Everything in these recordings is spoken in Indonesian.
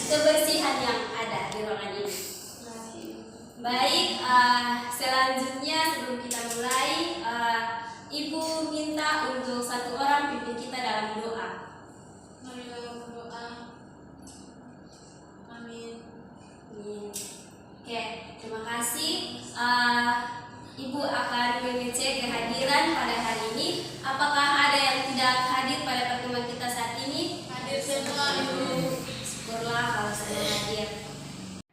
kebersihan yang ada di ruangan ini. Baik, selanjutnya sebelum kita mulai, Ibu minta untuk satu orang pimpin kita dalam doa. Marilah berdoa. Amin. Oke, terima kasih. Ibu akan mengecek kehadiran pada hari ini. Apakah ada yang tidak hadir pada pertemuan kita saat ini? Hadir semua, Ibu. Syukurlah kalau saya hadir.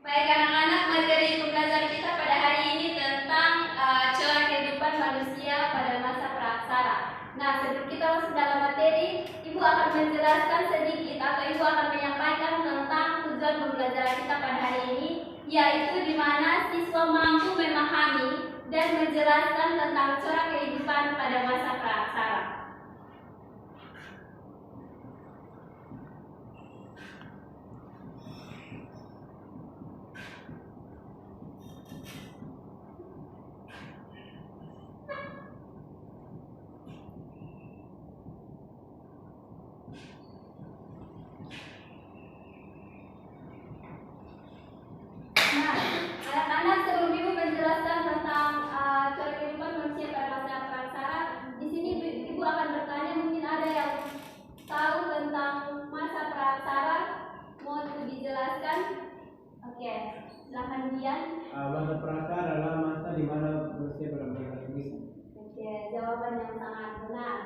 Baik anak-anak, materi pembelajaran kita pada hari ini tentang corak kehidupan manusia pada masa praaksara. Nah, sebelum kita masuk dalam materi, Ibu akan menjelaskan sedikit atau Ibu akan menyampaikan tentang tujuan pembelajaran kita pada hari ini, yaitu di mana siswa mampu memahami dan menjelaskan tentang corak kehidupan pada masa praaksara. Nah, anak-anak, sebelum Ibu menjelaskan tentang corak kehidupan manusia pada masa praaksara, di sini Ibu akan bertanya, mungkin ada yang tahu tentang masa praaksara, mau dijelaskan? Oke, silakan Dian. Masa praaksara adalah masa di mana manusia benar-benar bisa. Oke, jawaban yang sangat benar.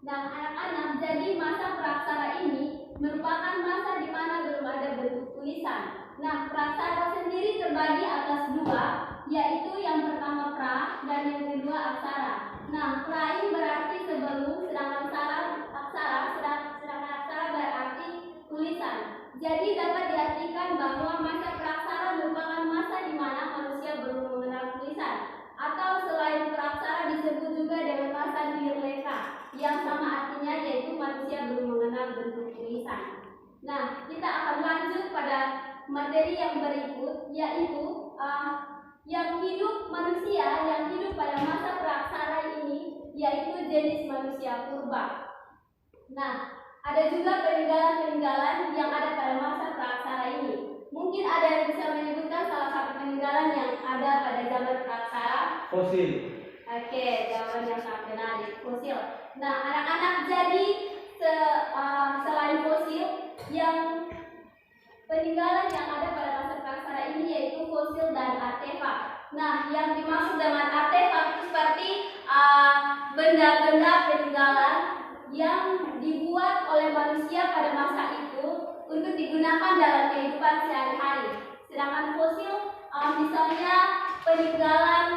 Nah, anak-anak, jadi masa praaksara ini merupakan masa di mana belum ada bentuk tulisan. Nah, praaksara sendiri terbagi atas dua, yaitu yang pertama pra dan yang kedua aksara. Nah, pra ini berarti sebelum, sedangkan aksara berarti tulisan. Jadi dapat diartikan bahwa masa praaksara merupakan masa di mana manusia belum mengenal tulisan, atau selain praaksara disebut juga dengan masa nirleka, yang sama artinya yaitu manusia belum mengenal bentuk tulisan. Nah, kita akan lanjut pada materi yang berikut, yaitu yang hidup pada masa praaksara ini, yaitu jenis manusia purba. Nah, ada juga peninggalan-peninggalan yang ada pada masa praaksara ini. Mungkin ada yang bisa menyebutkan salah satu peninggalan yang ada pada zaman praaksara? Fosil. Oke, jawaban yang sangat menarik, fosil. Nah, anak-anak, jadi selain fosil, yang peninggalan yang ada pada masa praaksara ini yaitu fosil dan artefak. Nah, yang dimaksud dengan artefak itu seperti benda-benda peninggalan yang dibuat oleh manusia pada masa itu untuk digunakan dalam kehidupan sehari-hari. Sedangkan fosil, misalnya peninggalan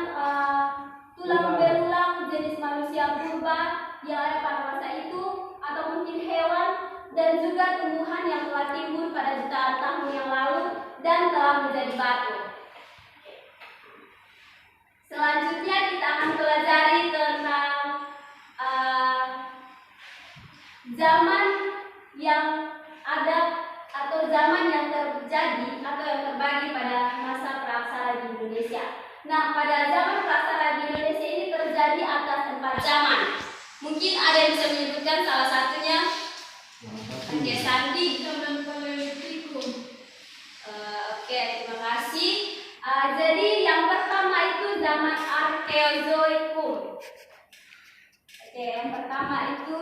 tulang belulang jenis manusia purba yang ada pada masa itu, atau mungkin hewan dan juga tumbuhan yang telah timbul pada jutaan tahun yang lalu dan telah menjadi batu. Selanjutnya kita akan pelajari tentang zaman yang ada atau zaman yang terjadi atau yang terbagi pada masa praaksara di Indonesia. Nah, pada zaman praaksara di Indonesia ini terjadi atas 4 zaman. Mungkin ada yang bisa menyebutkan salah satunya? Oke, Sandi. Zaman Paleolitikum. Oke, terima kasih. Jadi yang pertama itu zaman Arkeozoikum. Oke, yang pertama itu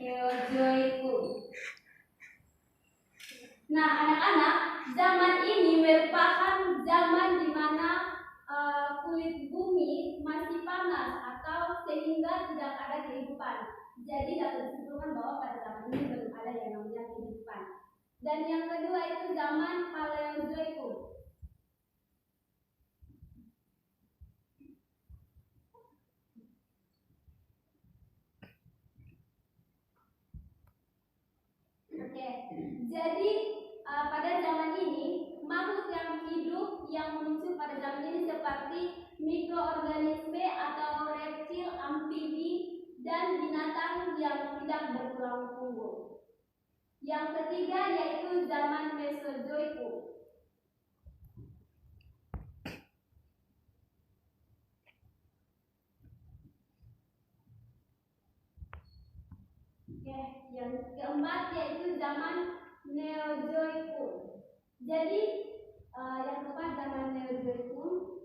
Arkeozoikum. Nah, anak-anak, zaman ini merupakan zaman di mana kulit bumi masih panas atau sehingga tidak ada kehidupan. Jadi dapat disimpulkan bahwa pada zaman ini belum ada yang namanya kehidupan. Dan yang kedua itu zaman Paleozoikum. Oke, jadi pada zaman ini makhluk yang hidup yang muncul pada zaman ini seperti mikroorganisme atau reptil, amfibi, dan binatang yang tidak bertulang punggung. Yang ketiga yaitu zaman Mesozoikum. Oke, yang keempat yaitu zaman Neozoikum. Jadi yang keempat zaman Neozoikum.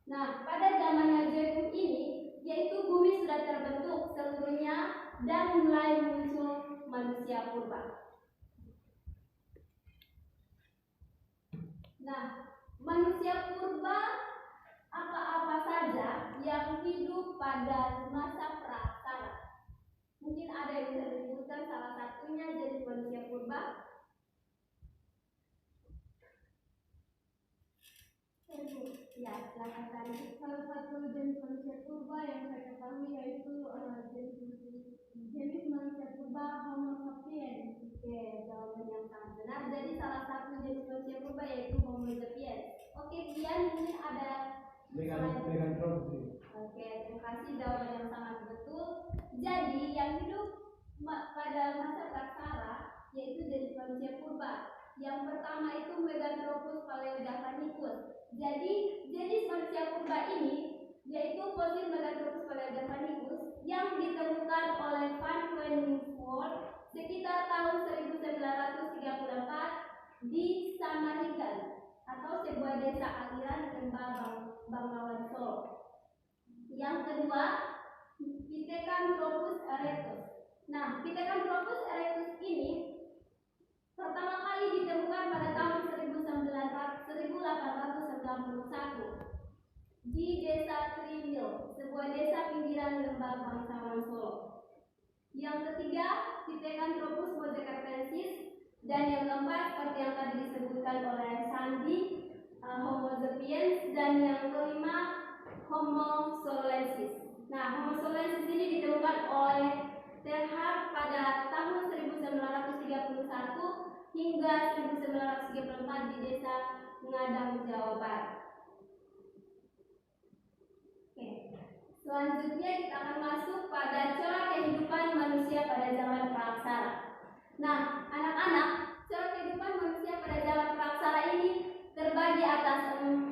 Nah, pada zaman Neozoikum ini, yaitu bumi sudah terbentuk seluruhnya dan mulai muncul manusia purba. Nah, manusia purba apa-apa saja yang hidup pada masa praksara. Mungkin ada yang bisa disebutkan salah satunya jenis manusia purba. Ya, silakan tadi. Salah satu jenis manusia purba yang saya ketahui yaitu jenis manusia purba Homo sapiens. Oke, jawaban yang sangat benar. Jadi salah satu jenis manusia purba yaitu Homo sapiens. Oke, Kian mungkin ada Megantropus. Oke, terima kasih, jawaban yang sangat betul. Jadi yang hidup pada masa praksara yaitu jenis manusia purba. Yang pertama itu Megantropus paleojavanicus. Jadi jenis manusia purba ini yaitu fosil Megantropus paleojavanicus yang ditemukan oleh Van Koningsvoort sekitar tahun 1934 di Samarigan atau sebuah desa aliran lembah Bangawan Solo. Yang kedua, Pithecanthropus erectus. Nah, Pithecanthropus erectus ini pertama kali ditemukan pada tahun 1891 di desa Trimil, sebuah desa pinggiran lembah Bangsawan Solo. Yang ketiga, Pithecanthropus mojacarpensis, dan yang keempat seperti yang tadi disebutkan oleh Sandi, Homo sapiens, dan yang kelima Homo soloensis. Nah, Homo soloensis ini ditemukan oleh Terhard pada tahun 1931 hingga 1934 di desa Ngadang, Jawa Barat. Oke. Selanjutnya kita akan masuk pada corak kehidupan manusia pada zaman praksara. Nah, anak-anak, corak kehidupan manusia pada zaman praksara ini terbagi atas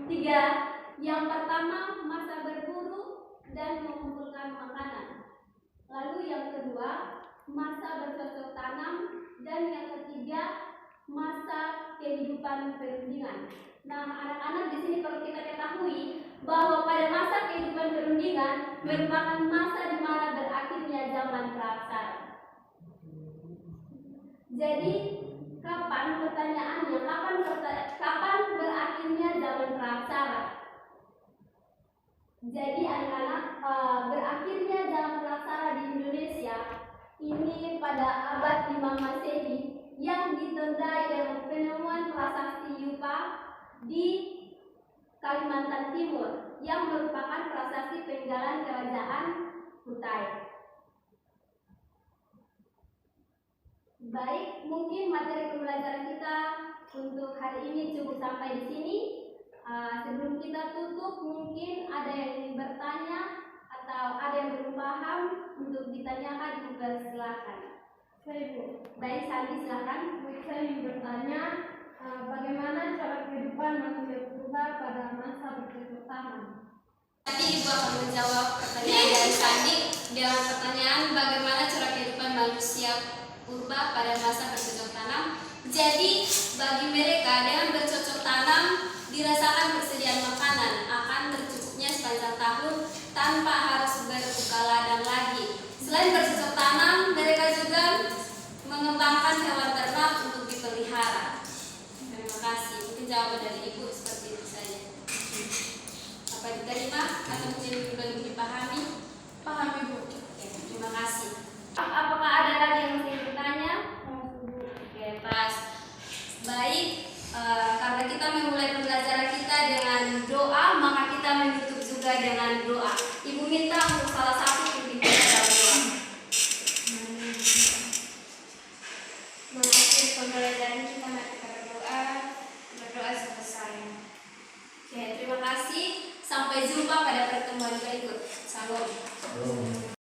3. Yang pertama, masa berburu dan mengumpulkan makanan. Lalu yang kedua, masa bercocok tanam, dan yang ketiga, masa kehidupan perundingan. Nah, anak-anak, di sini perlu kita ketahui bahwa pada masa kehidupan perundingan merupakan masa di mana berakhirnya zaman praksara. Jadi, kapan pertanyaannya? Kapan berakhirnya zaman praksara? Jadi anak-anak, berakhirnya zaman praksara di Indonesia ini pada abad 5 Masehi yang ditandai dengan penemuan prasasti Yupa di Kalimantan Timur yang merupakan prasasti peninggalan kerajaan Kutai. Baik, mungkin materi pembelajaran kita untuk hari ini cukup sampai di sini. Sebelum kita tutup, mungkin ada yang ingin bertanya atau ada yang belum paham untuk ditanyakan, juga silakan. Saya Bu. Baik, Sandi silakan. Saya ingin bertanya bagaimana cara kehidupan manusia purba pada masa bercocok tanam. Tadi Ibu akan menjawab pertanyaan dari Sandi dengan pertanyaan bagaimana cara kehidupan manusia purba pada masa bercocok tanam. Jadi bagi mereka dengan bercocok tanam dirasakan persediaan makanan akan tercukupnya sepanjang tahun tanpa harus berbuka ladang lagi. Selain bercocok tanam, mereka juga mengembangkan hewan ternak untuk dipelihara. Terima kasih. Mungkin jawaban dari Ibu seperti itu saja. Apa diterima atau mungkin belum dipahami? Paham Ibu. Oke, terima kasih. Apakah ada lagi yang ingin bertanya? Oke, pas. Baik, karena kita memulai pembelajaran kita dengan doa, maka kita menutup juga dengan doa. Ibu minta untuk salah satu pimpin kita dalam doa. Mengakhiri pembelajaran kita, mari kita berdoa selesai. Oke, terima kasih. Sampai jumpa pada pertemuan